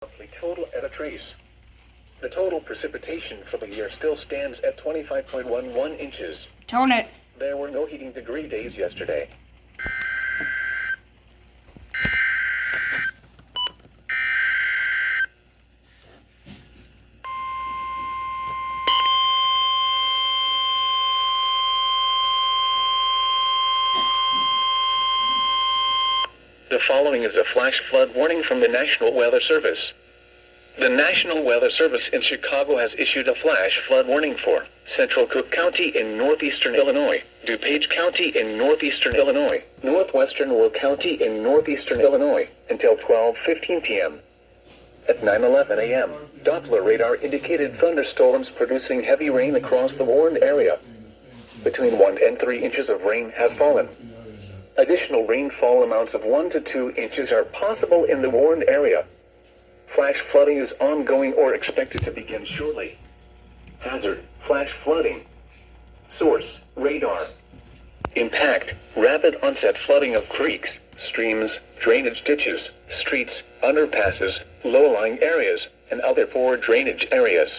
monthly total at a trace. The total precipitation for the year still stands at 25.11 inches. Tone it. There were no heating degree days yesterday. The following is a flash flood warning from the National Weather Service. The National Weather Service in Chicago has issued a flash flood warning for Central Cook County in northeastern Illinois, DuPage County in northeastern Illinois, northwestern Will County in northeastern Illinois, until 12:15 p.m. At 9:11 a.m., Doppler radar indicated thunderstorms producing heavy rain across the warned area. Between 1 and 3 inches of rain have fallen. Additional rainfall amounts of 1 to 2 inches are possible in the warned area. Flash flooding is ongoing or expected to begin shortly. Hazard: flash flooding. Source: radar. Impact: rapid onset flooding of creeks, streams, drainage ditches, streets, underpasses, low-lying areas, and other poor drainage areas.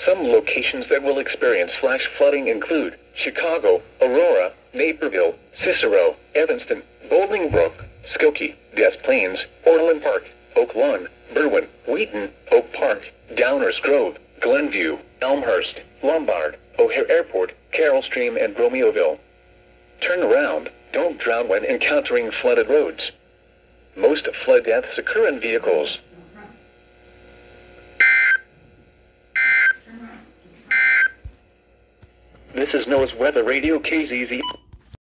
Some locations that will experience flash flooding include Chicago, Aurora, Naperville, Cicero, Evanston, Bolingbrook, Skokie, Des Plaines, Orland Park, Oak Lawn, Berwyn, Wheaton, Oak Park, Downers Grove, Glenview, Elmhurst, Lombard, O'Hare Airport, Carroll Stream, and Romeoville. Turn around. Don't drown when encountering flooded roads. Most flood deaths occur in vehicles. This is NOAA's Weather Radio KZZ.